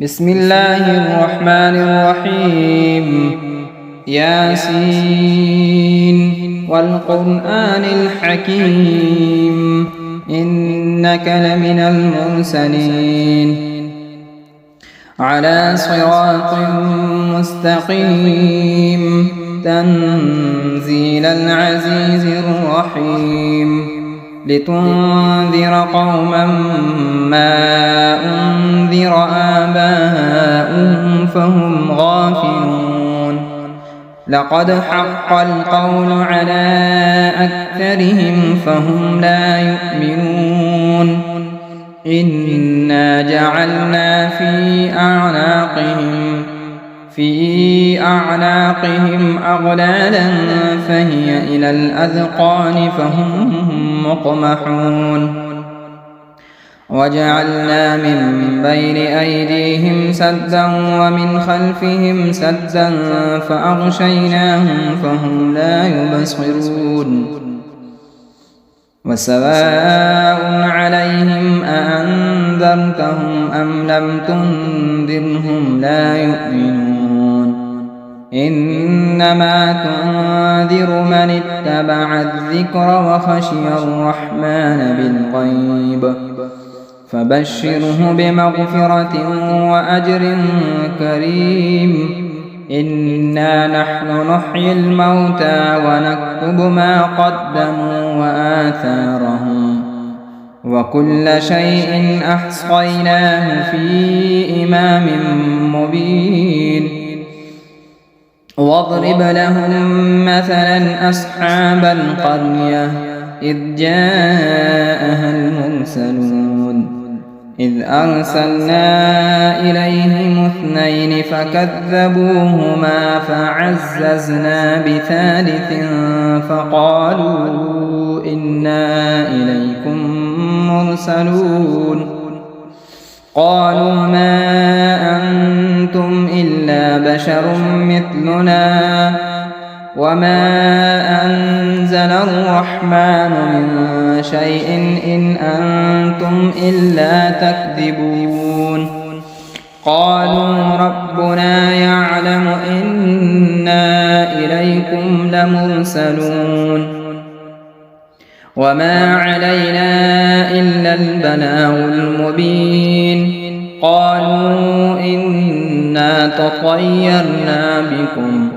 بسم الله الرحمن الرحيم. ياسين والقرآن الحكيم إنك لمن المرسلين على صراط مستقيم تنزيل العزيز الرحيم لتنذر قوما ما أنذر آباؤهم فهم غافلون لقد حق القول على أكثرهم فهم لا يؤمنون إنا جعلنا في أعناقهم أغلالا فهي إلى الأذقان فهم مقمحون وجعلنا من بين أيديهم سدا ومن خلفهم سدا فأغشيناهم فهم لا يبصرون وسواء عليهم أأنذرتهم أم لم تنذرهم لا يؤمنون إنما تنذر من اتبع الذكر وخشي الرحمن بالغيب فبشره بمغفرة وأجر كريم إنا نحن نحيي الموتى ونكتب ما قدموا وآثارهم وكل شيء أحصيناه في إمام مبين واضرب لهم مثلا أصحاب القرية إذ جاءها المرسلون إذ أرسلنا إليهم اثنين فكذبوهما فعززنا بثالث فقالوا إنا إليكم مرسلون قالوا ما أنتم إلا بشر مثلنا وما أنزل الرحمن من شيء إن أنتم إلا تكذبون قالوا ربنا يعلم إنا إليكم لمرسلون وما علينا إلا البلاغ المبين قالوا إنا تطيرنا بكم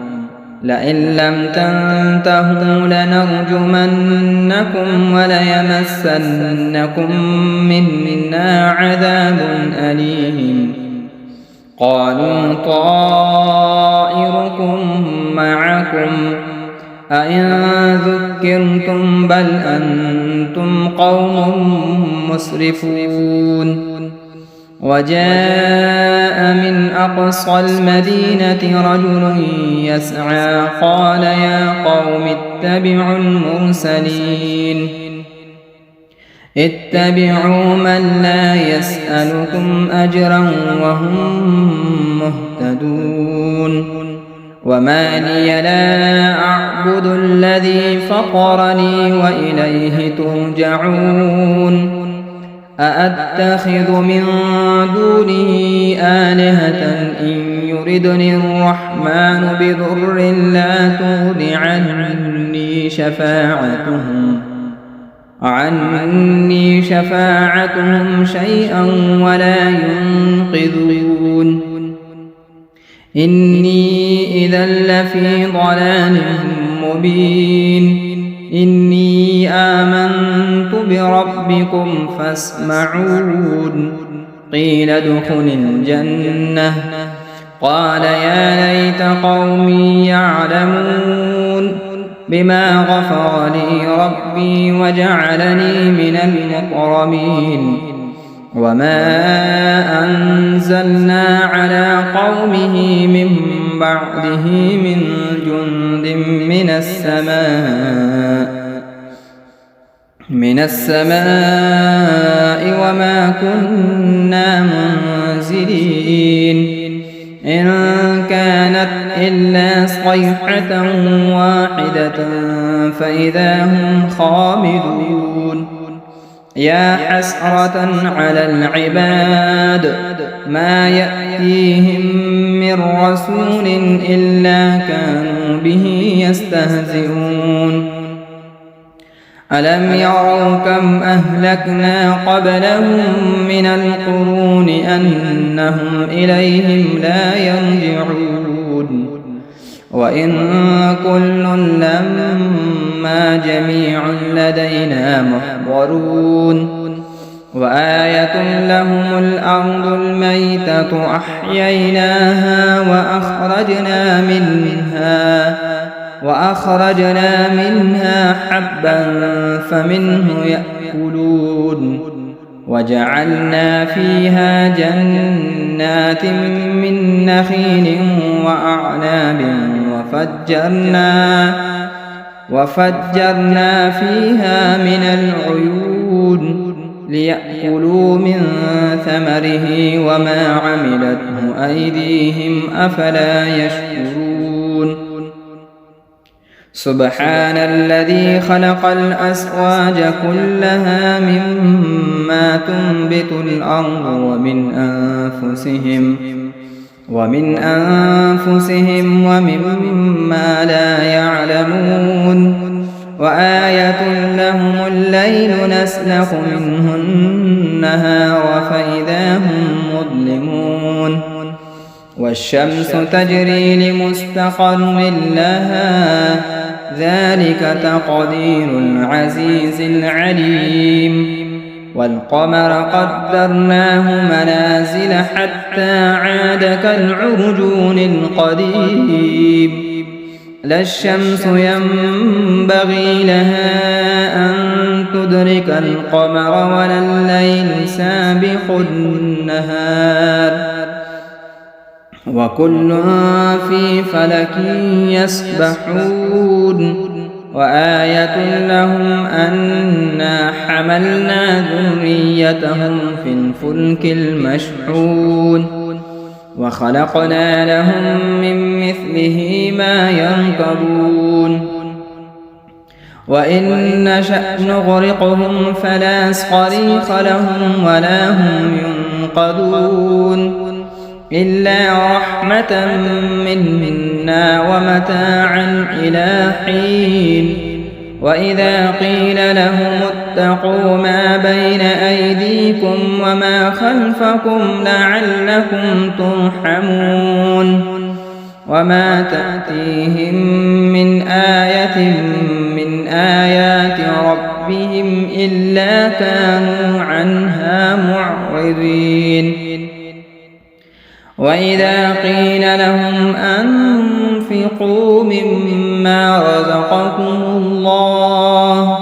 لئن لم تنتهوا لنرجمنكم وليمسنكم منا عذاب أليم قالوا طائركم معكم أئن ذكرتم بل أنتم قوم مسرفون وجاء من أقصى المدينة رجل يسعى قال يا قوم اتبعوا المرسلين اتبعوا من لا يسألكم أجرا وهم مهتدون وما لي لا أعبد الذي فطرني وإليه ترجعون أأتخذ من دونه آلهة إن يردني الرحمن بضر لا تغن عني شفاعتهم شيئا ولا ينقذون إني إذا لفي ضلال مبين إني آمنت بربكم فاسمعون قيل ادخل الجنة قال يا ليت قومي يعلمون بما غفر لي ربي وجعلني من المكرمين وما أنزلنا على قومه من بعده من جند من السماء وما كنا منزلين إن كانت إلا صيحة واحدة فإذا هم خامدون يا حسرة على العباد ما يأتيهم من رسول إلا كانوا به يستهزئون ألم يروا كم أهلكنا قبلهم من القرون أنهم إليهم لا يرجعون وإن كل لما جميع لدينا محضرون وآية لهم الأرض الميتة أحييناها وأخرجنا منها حبا فمنه يأكلون وجعلنا فيها جنات من نخيل وأعناب وفجرنا فيها من العيون ليأكلوا من ثمره وما عملته أيديهم أفلا يشكرون سبحان الذي خلق الأزواج كلها مما تنبت الأرض ومن أنفسهم ومما لا يعلمون وآية لهم الليل نسلخ منه النهار فإذا هم مظلمون والشمس تجري لمستقر لها ذلك تقدير العزيز العليم والقمر قدرناه منازل حتى عاد كالعرجون القديم لا الشمس ينبغي لها أن تدرك القمر ولا الليل سابق النهار وكل في فلك يسبحون وآية لهم أنا حملنا ذريتهم في الفلك المشحون وخلقنا لهم من مثله ما يركبون وإن نشأ نغرقهم فلا صريخ لهم ولا هم ينقذون إلا رحمة منا ومتاعا إلى حين وإذا قيل لهم اتقوا ما بين أيديكم وما خلفكم لعلكم ترحمون وما تأتيهم من آية من آيات ربهم إلا كانوا عنها معرضين وإذا قيل لهم أنفقوا مما رزقكم الله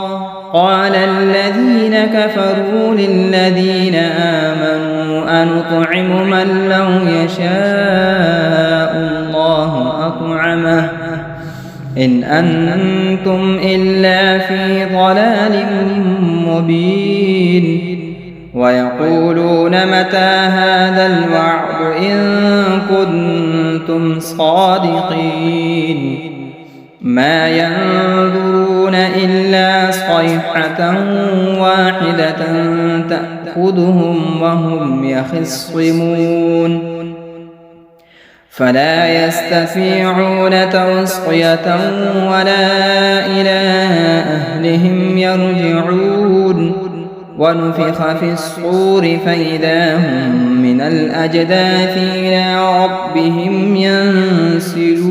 قال الذين كفروا للذين آمنوا أنطعم من لو يشاء الله أطعمه إن أنتم إلا في ضلال مبين ويقولون متى هذا الوعد إن كنتم صادقين ما ينظرون إلا صيحة واحدة تأخذهم وهم يخصمون فلا يستطيعون توصية ولا إلى أهلهم يرجعون ونفخ في الصور فإذا هم من الأجداث إلى ربهم ينسلون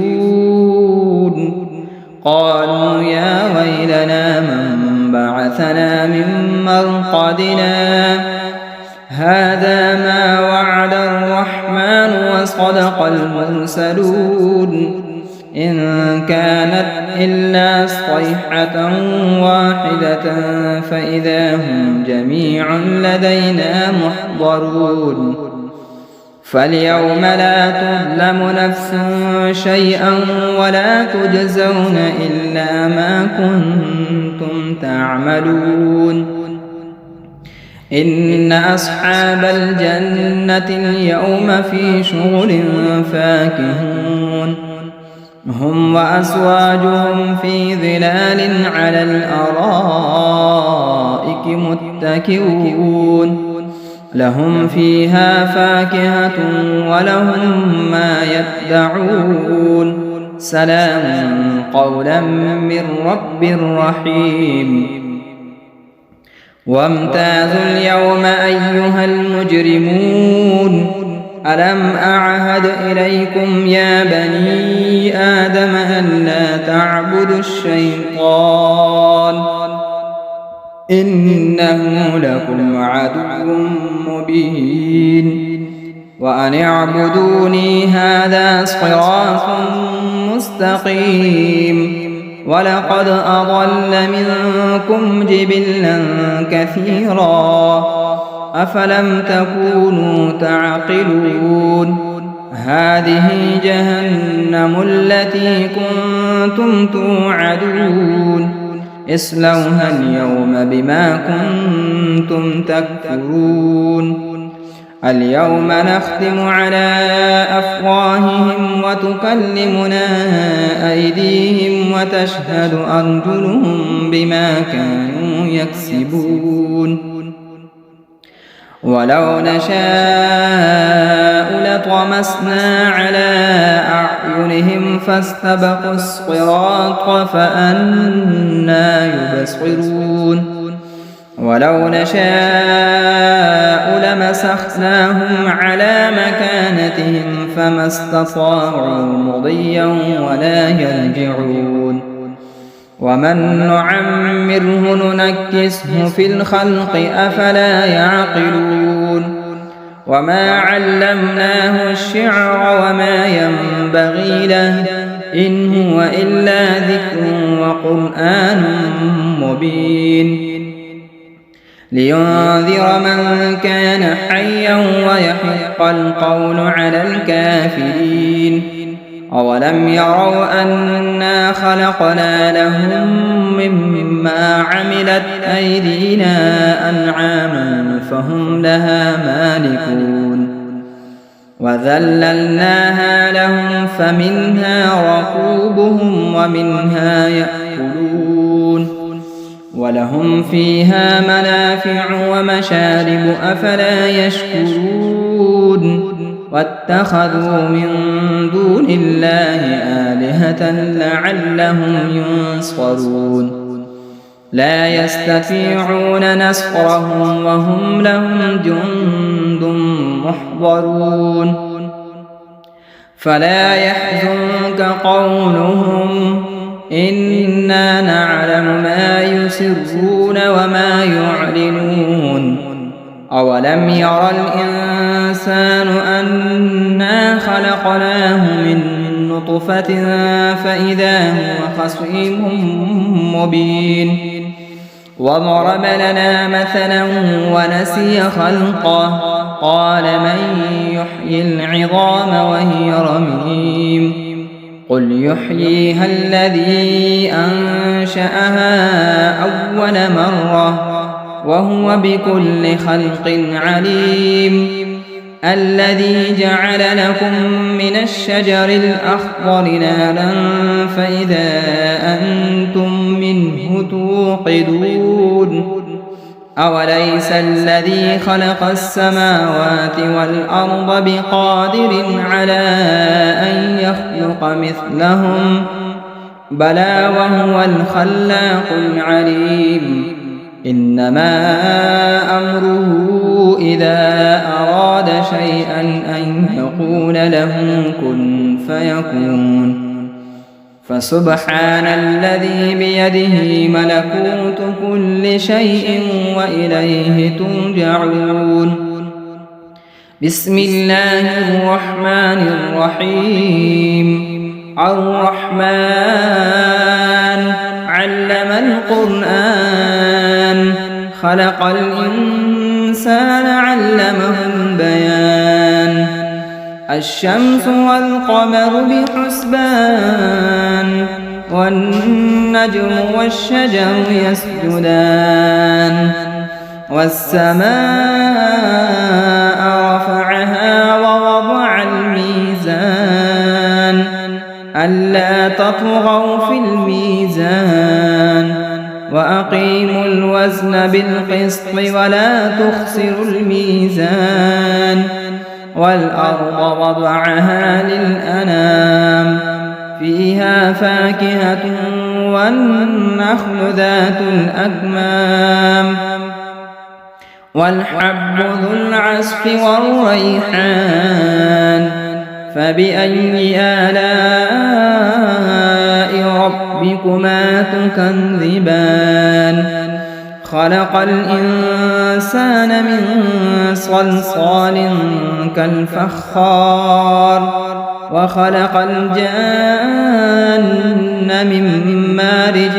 قالوا يا ويلنا من بعثنا من مرقدنا هذا ما وعد الرحمن وصدق المرسلون إن كانت إلا صيحة واحدة فإذا هم جميع لدينا محضرون فاليوم لا تظلم نفس شيئا ولا تجزون إلا ما كنتم تعملون إن أصحاب الجنة اليوم في شغل فاكهون هم وأزواجهم في ظلال على الأرائك متكئون لهم فيها فاكهة ولهم ما يدعون سلام قولا من رب رحيم وامتازوا اليوم أيها المجرمون ألم أعهد إليكم يا بني آدم ألا تعبدوا الشيطان إنه لكم عدو مبين وأن اعبدوني هذا صراط مستقيم ولقد أضل منكم جبلا كثيرا أفلم تكونوا تعقلون هذه جهنم التي كنتم توعدون اصلوها اليوم بما كنتم تكفرون اليوم نختم على أفواههم وتكلمنا أيديهم وتشهد أرجلهم بما كانوا يكسبون ولو نشاء لطمسنا على أعينهم فاستبقوا الصراط فأنى يبصرون ولو نشاء لمسخناهم على مكانتهم فما استطاعوا مضيا ولا يرجعون ومن نعمره ننكسه في الخلق أفلا يعقلون وما علمناه الشعر وما ينبغي له إن هو إلا ذكر وقرآن مبين لينذر من كان حيا ويحق القول على الكافرين أولم يروا أنا خلقنا لهم مما عملت أيدينا أنعاما فهم لها مالكون وذللناها لهم فمنها ركوبهم ومنها يأكلون ولهم فيها منافع ومشارب أفلا يشكرون واتخذوا من دون الله آلهة لعلهم ينصرون لا يستطيعون نصرهم وهم لهم جند محضرون فلا يحزنك قولهم إنا نعلم ما يسرون وما يعلنون أولم ير الإنسان أنا خلقناه من نطفة فإذا هو خصيم مبين وضرب لنا مثلا ونسي خلقه قال من يحيي العظام وهي رميم قل يحييها الذي أنشأها أول مرة وهو بكل خلق عليم الذي جعل لكم من الشجر الأخضر نارا فإذا أنتم منه توقدون أوليس الذي خلق السماوات والأرض بقادر على أن يخلق مثلهم بلى وهو الخلاق العليم إنما أمره إذا أراد شيئا أن يقول له كن فيكون فسبحان الذي بيده ملكوت كل شيء وإليه ترجعون بسم الله الرحمن الرحيم الرحمن علم القرآن خلق الإنسان علمه البيان الشمس والقمر بحسبان والنجم والشجر يسجدان والسماء رفعها ووضع الميزان ألا تطغوا في الميزان وأقيموا الوزن بالقسط ولا تخسروا الميزان والأرض وضعها للأنام فيها فاكهة والنخل ذات الأكمام والحب ذو العصف والريحان فبأي آلاء ربكما تكذبان خلق الإنسان من صلصال كالفخار وخلق الجان من مارج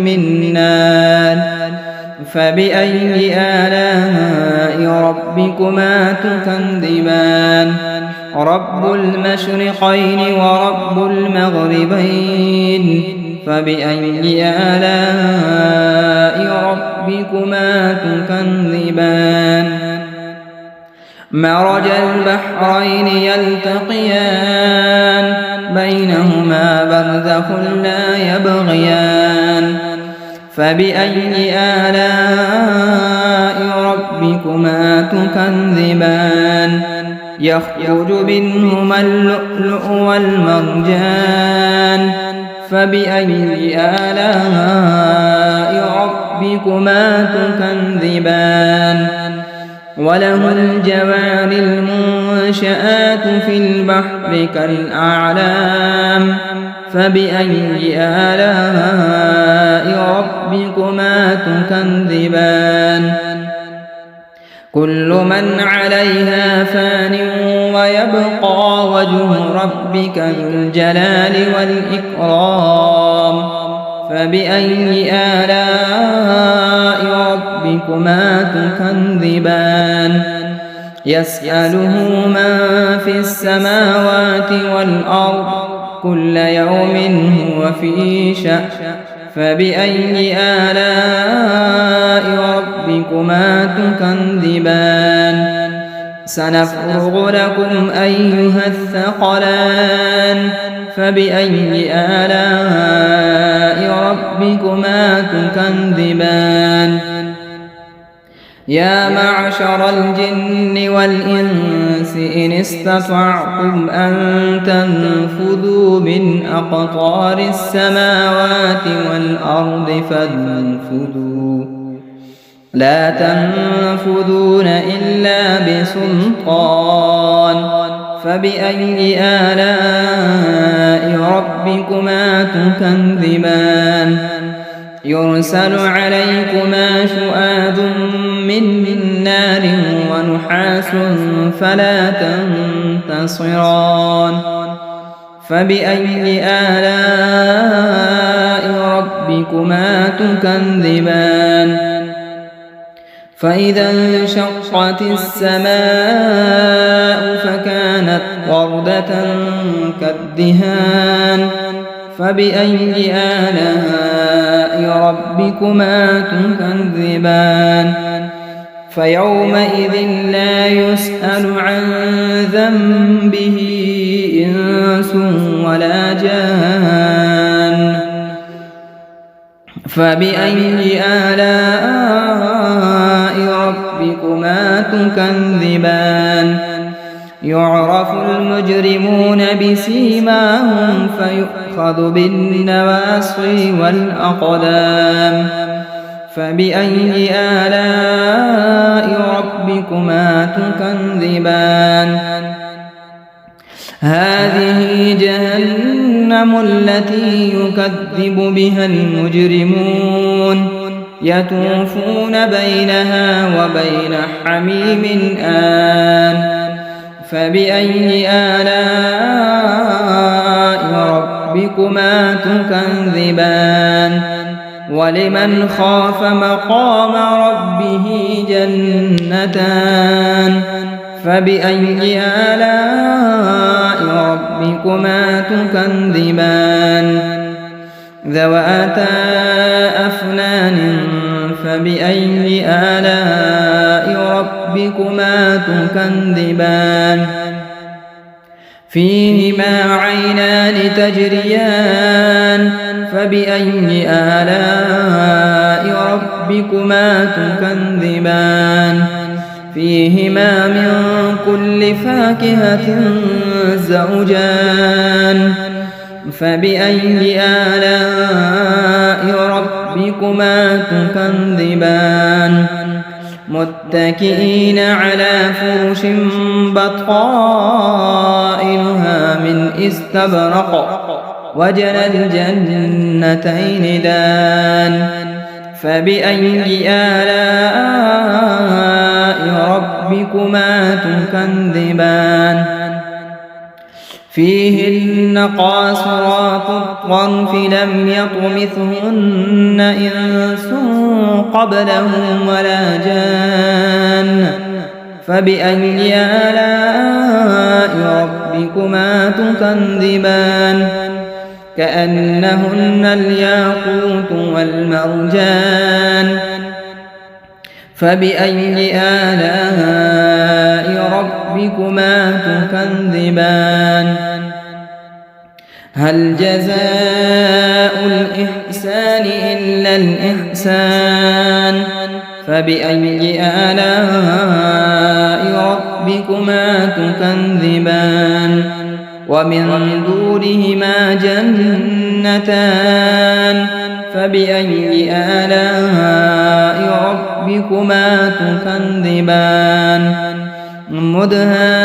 من نار فبأي آلاء ربكما تكذبان رب المشرقين ورب المغربين فبأي آلاء ربكما تكذبان مرج البحرين يلتقيان بينهما برزخ لا يبغيان فبأي آلاء ربكما تكذبان يخرج منهما اللؤلؤ والمرجان فبأي آلاء ربكما تكذبان وله الجوار المنشآت في البحر كالأعلام فبأي آلاء ربكما تكذبان كل من عليها فان ويبقى وجه ربك ذو الجلال والإكرام فبأي آلاء ربكما تكذبان يسأله من في السماوات والأرض كل يوم هو في شأن فبأي آلاء ربكما تكذبان سنفرغ لكم أيها الثقلان فبأي آلاء ربكما تكذبان يا معشر الجن والإنس إن استطعتم أن تنفذوا من أقطار السماوات والأرض فانفذوا لا تنفذون إلا بسلطان فبأي آلاء ربكما تكذبان يرسل عليكما شؤاد من نار ونحاس فلا تنتصران فبأي آلاء ربكما تكذبان فإذا انشقت السماء فكانت وردة كالدهان فبأي آلاء ربكما تكذبان فيومئذ لا يسأل عن ذنبه إنس ولا جان فبأي آلاء ربكما تكذبان يعرف المجرمون بسيماهم فيؤخذ بالنواصي والأقدام فبأي آلاء ربكما تكذبان هذه جهنم التي يكذب بها المجرمون يطوفون بينها وبين حميم آن فبأي آلاء ربكما تكذبان ولمن خاف مقام ربه جنتان فبأي آلاء ربكما تكذبان ذواتا أفنان فبأي آلاء ربكما تكذبان فيهما عينان تجريان فبأي آلاء ربكما تكذبان فيهما من كل فاكهة زوجان فبأي آلاء ربكما تكذبان متكئين على فرش بطائنها من استبرق وجنى الجنتين دان فبأي آلاء ربكما تكذبان فيهن قاصرات الطرف لم يطمثهن إنس قبلهم ولا جان فبأي آلاء ربكما تكذبان كأنهن الياقوت والمرجان فبأي آلاء ربكما تكذبان هل جزاء الإحسان إلا الإحسان فبأي آلاء ربكما تكذبان ومن دونهما جنتان فبأي آلاء ربكما تكذبان مدهامتان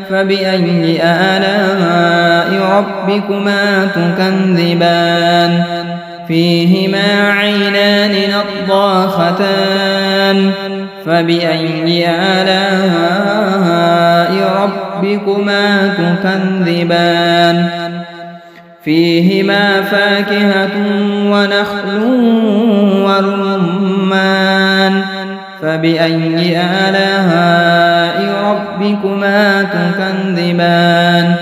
فبأي آلاء ربكما تكذبان فيهما عينان نضاختان فبأي آلاء ربكما تكذبان فيهما فاكهة ونخل ورمان فبأي آلاء ربكما تكذبان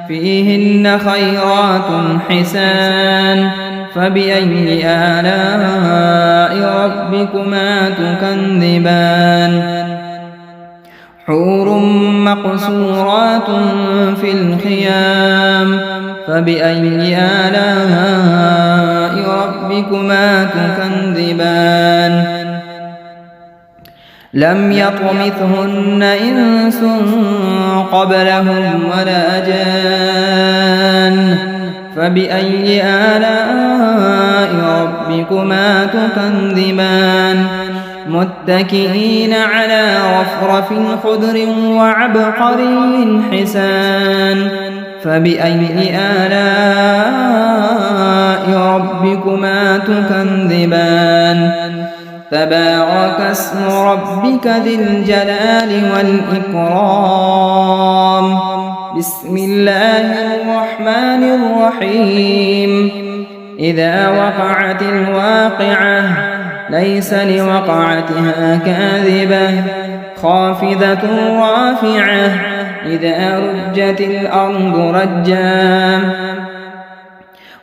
فيهن خيرات حسان فبأي آلاء ربكما تكذبان حور مقصورات في الخيام فبأي آلاء ربكما تكذبان لم يطمثهن إنس قبلهم ولا جان فبأي آلاء ربكما تكذبان متكئين على رفرف خضر وعبقري حسان فبأي آلاء ربكما تكذبان تبارك اسم ربك ذي الجلال والإكرام بسم الله الرحمن الرحيم إذا وقعت الواقعة ليس لوقعتها كاذبة خافضة رافعة إذا رجت الأرض رجا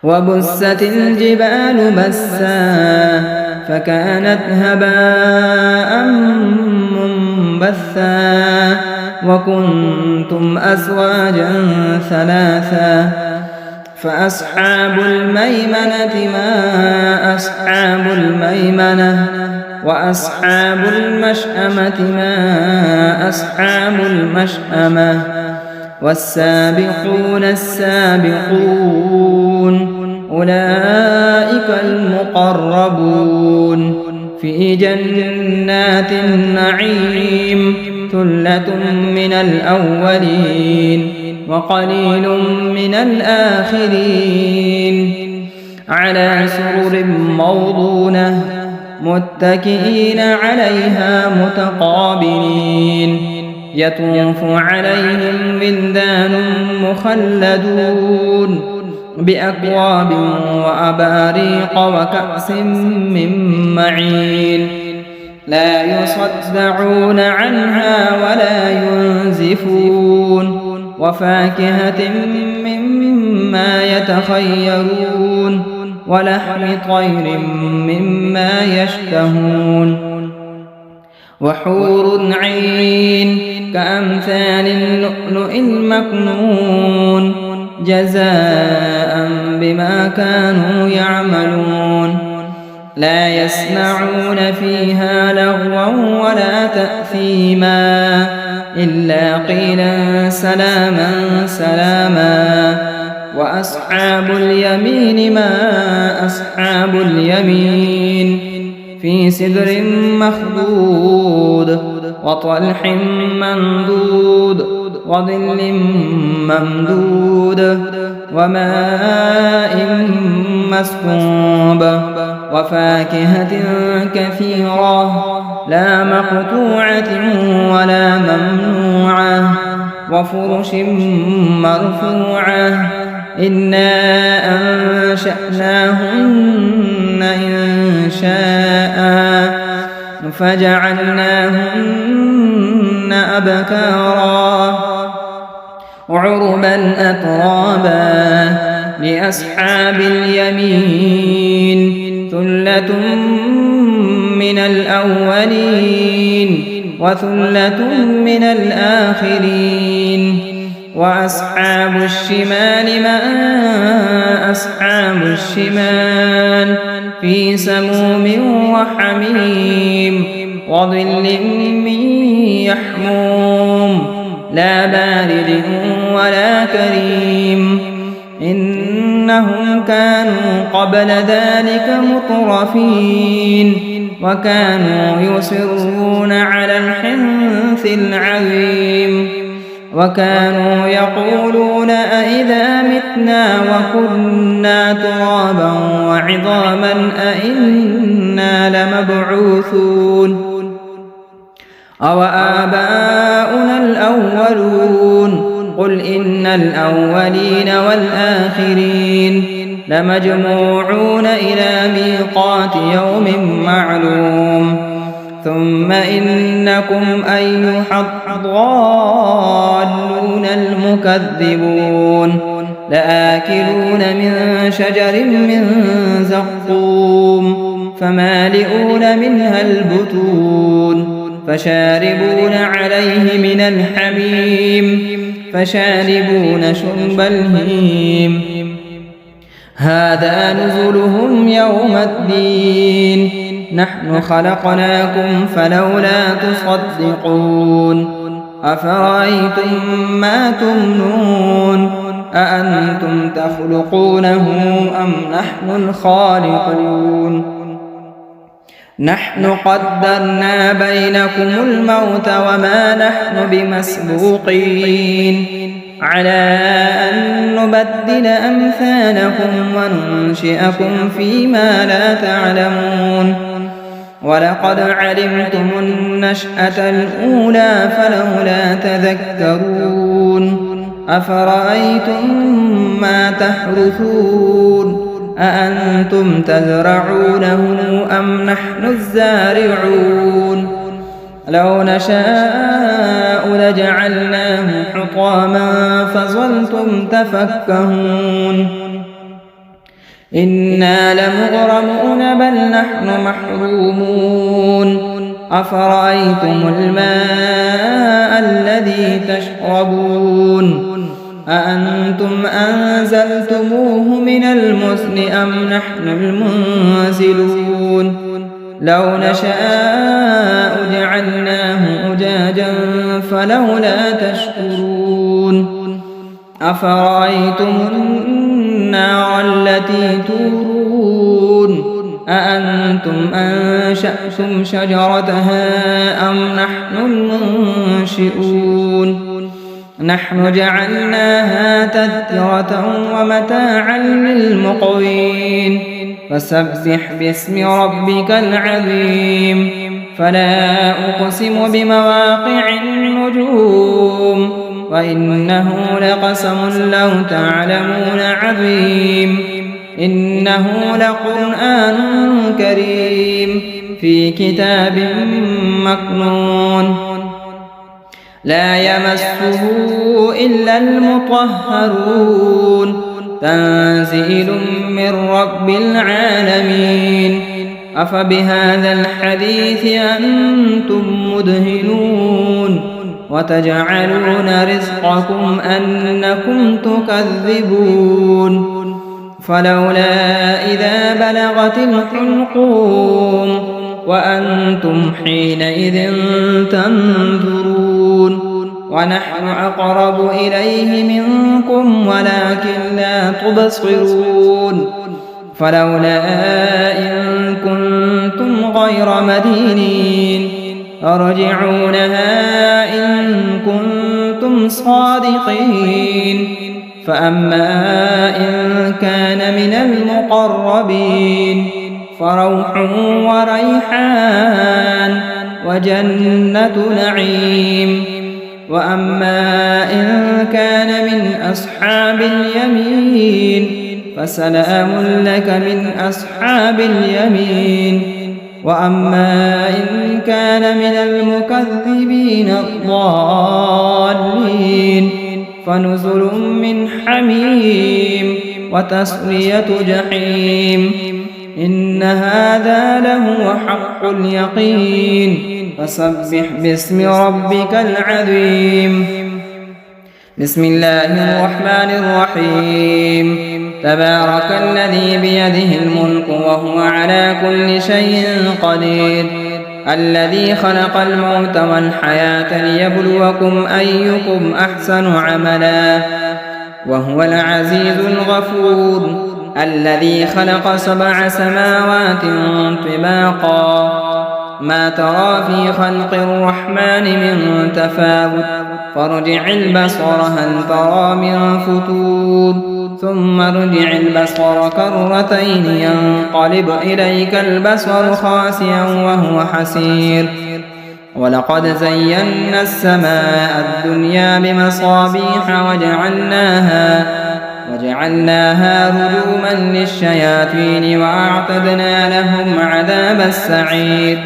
وبست الجبال بسا فكانت هباء منبثا وكنتم أزواجا ثلاثا فأصحاب الميمنة ما أصحاب الميمنة وأصحاب المشأمة ما أصحاب المشأمة والسابقون السابقون أولئك المقربون في جنات النعيم ثلة من الأولين وقليل من الآخرين على سرر موضونة متكئين عليها متقابلين يطوف عليهم ولدان مخلدون بأكواب وأباريق وكأس من معين لا يصدعون عنها ولا ينزفون وفاكهة مما يتخيرون ولحم طير مما يشتهون وحور عين كأمثال اللؤلؤ المكنون جزاء بما كانوا يعملون لا يسمعون فيها لغوا ولا تأثيما إلا قيلا سلاما سلاما وأصحاب اليمين ما أصحاب اليمين في سدر مخضود وطلح منضود وظل ممدود وماء مسكوب وفاكهة كثيرة لا مقطوعة ولا ممنوعة وفرش مرفوعة إنا أنشأناهن إنشاء فجعلناهن أبكارا عربا أترابا لأصحاب اليمين ثلة من الأولين وثلة من الآخرين وأصحاب الشمال ما أصحاب الشمال في سموم وحميم وظل من يحموم لا بارد ولا كريم إنهم كانوا قبل ذلك مترفين وكانوا يصرون على الحنث العظيم وكانوا يقولون أئذا متنا وكنا ترابا وعظاما أئنا لمبعوثون أو آباؤنا الأولون قل إن الأولين والآخرين لمجموعون إلى ميقات يوم معلوم ثم إنكم أيها الضالون المكذبون لآكلون من شجر من زقوم فمالئون منها البطون فشاربون عليه من الحميم فشاربون شرب الهيم هذا نزلهم يوم الدين نحن خلقناكم فلولا تصدقون أفرأيتم ما تمنون أأنتم تخلقونه أم نحن الخالقون نحن قدرنا بينكم الموت وما نحن بمسبوقين على أن نبدل أمثالكم وننشئكم فيما لا تعلمون ولقد علمتم النشأة الأولى فلولا تذكرون أفرأيتم ما تحرثون أأنتم تزرعونه أم نحن الزارعون لو نشاء لجعلناه حطاما فظلتم تفكهون إنا لمغرمون بل نحن محرومون أفرأيتم الماء الذي تشربون أأنتم أنزلتموه من المزن أم نحن المنزلون لو نشاء جعلناه أجاجا فلولا تشكرون أفرأيتم النار التي تورون أأنتم أنشأتم شجرتها أم نحن المنشئون نحن جعلناها تذكرة ومتاعا للمقوين فسبح باسم ربك العظيم فلا أقسم بمواقع النجوم وإنه لقسم لو تعلمون عظيم إنه لقرآن كريم في كتاب مكنون لا يمسه إلا المطهرون تنزيل من رب العالمين أفبهذا الحديث أنتم مدهنون وتجعلون رزقكم أنكم تكذبون فلولا إذا بلغت الحلقوم وأنتم حينئذ تنظرون ونحن أقرب إليه منكم ولكن لا تبصرون فلولا إن كنتم غير مدينين ترجعونها إن كنتم صادقين فأما إن كان من المقربين فروح وريحان وجنة نعيم وأما إن كان من أصحاب اليمين فسلام لك من أصحاب اليمين وأما إن كان من المكذبين الضالين فنزل من حميم وتصلية جحيم إن هذا لهو حق اليقين فسبح باسم ربك العظيم بسم الله الرحمن الرحيم تبارك الذي بيده الملك وهو على كل شيء قدير الذي خلق الموت والحياة ليبلوكم أيكم أحسن عملا وهو العزيز الغفور الذي خلق 7 سماوات طباقا ما ترى في خلق الرحمن من تفاوت فارجع البصر هل ترى من فتور ثم ارجع البصر كرتين ينقلب إليك البصر خاسئا وهو حسير ولقد زينا السماء الدنيا بمصابيح وجعلناها رجوما للشياطين وأعتدنا لهم عذاب السعير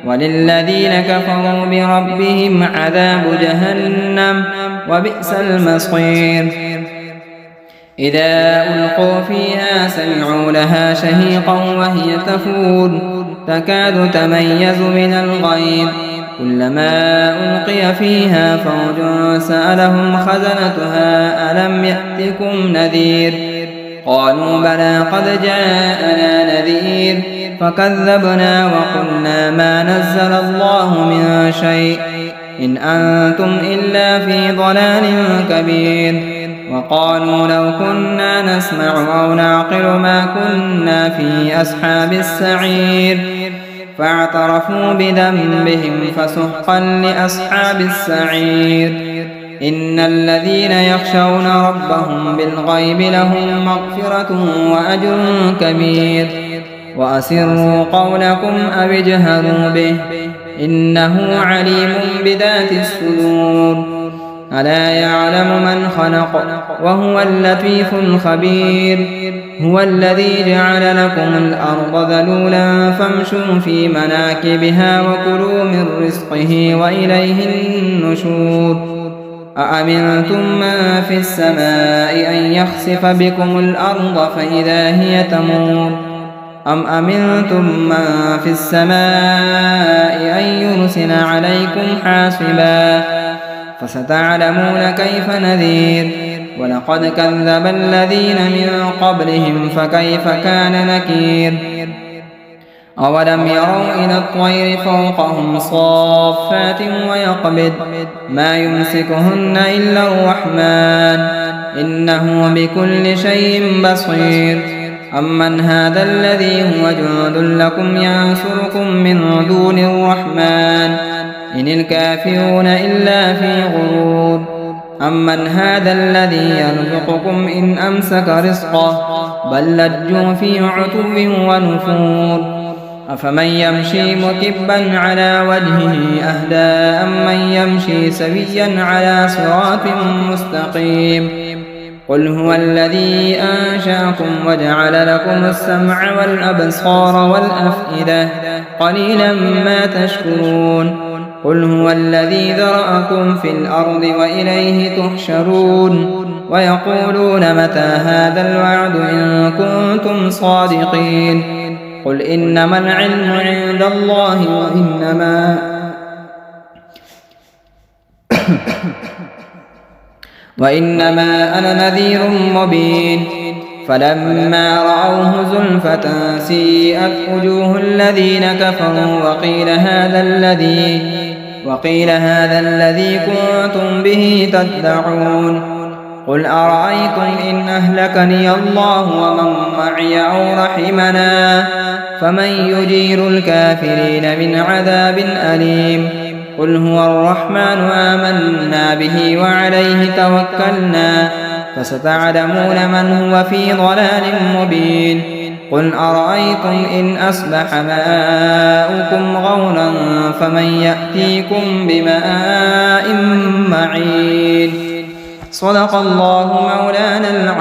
وللذين كفروا بربهم عذاب جهنم وبئس المصير إذا ألقوا فيها سمعوا لها شهيقا وهي تفور تكاد تميز من الغيظ كلما ألقي فيها فوج سألهم خزنتها ألم يأتكم نذير قالوا بلى قد جاءنا نذير فكذبنا وقلنا ما نزل الله من شيء إن أنتم إلا في ضلال كبير وقالوا لو كنا نسمع أو نعقل ما كنا في أصحاب السعير فاعترفوا بذنبهم فسحقا لأصحاب السعير إن الذين يخشون ربهم بالغيب لهم مغفرة وأجر كبير وأسروا قولكم أو اجهروا به إنه عليم بذات الصدور ألا يعلم من خلق وهو اللطيف الخبير هو الذي جعل لكم الأرض ذلولا فامشوا في مناكبها وكلوا من رزقه وإليه النشور أأمنتم من في السماء أن يخسف بكم الأرض فإذا هي تمور أم أمنتم من في السماء أن يرسل عليكم حاصبا فستعلمون كيف نذير ولقد كذب الذين من قبلهم فكيف كان نكير أولم يروا إلى الطير فوقهم صافات ويقبض ما يمسكهن إلا الرحمن إنه بكل شيء بصير أمن هذا الذي هو جند لكم ينصركم من دون الرحمن إن الكافرون إلا في غرور أمن هذا الذي يرزقكم إن أمسك رزقه بل لجوا في عتو ونفور أفمن يمشي مكبا على وجهه أهدى أمن يمشي سويا على صراط مستقيم قل هو الذي أنشأكم وجعل لكم السمع والأبصار والأفئدة قليلا ما تشكرون قل هو الذي ذرأكم في الأرض وإليه تحشرون ويقولون متى هذا الوعد إن كنتم صادقين قل إنما العلم عند الله وإنما أنا نذير مبين فلما رأوه زلفة سيئت وجوه الذين كفروا وقيل هذا الذي كنتم به تدعون قل أرأيتم إن أهلكني الله ومن معي أو رحمنا فمن يجير الكافرين من عذاب أليم قل هو الرحمن آمنا به وعليه توكلنا فستعلمون من هو في ضلال مبين قل أرأيتم إن أصبح ماؤكم غورا فمن يأتيكم بماء معين صدق الله مولانا العظيم.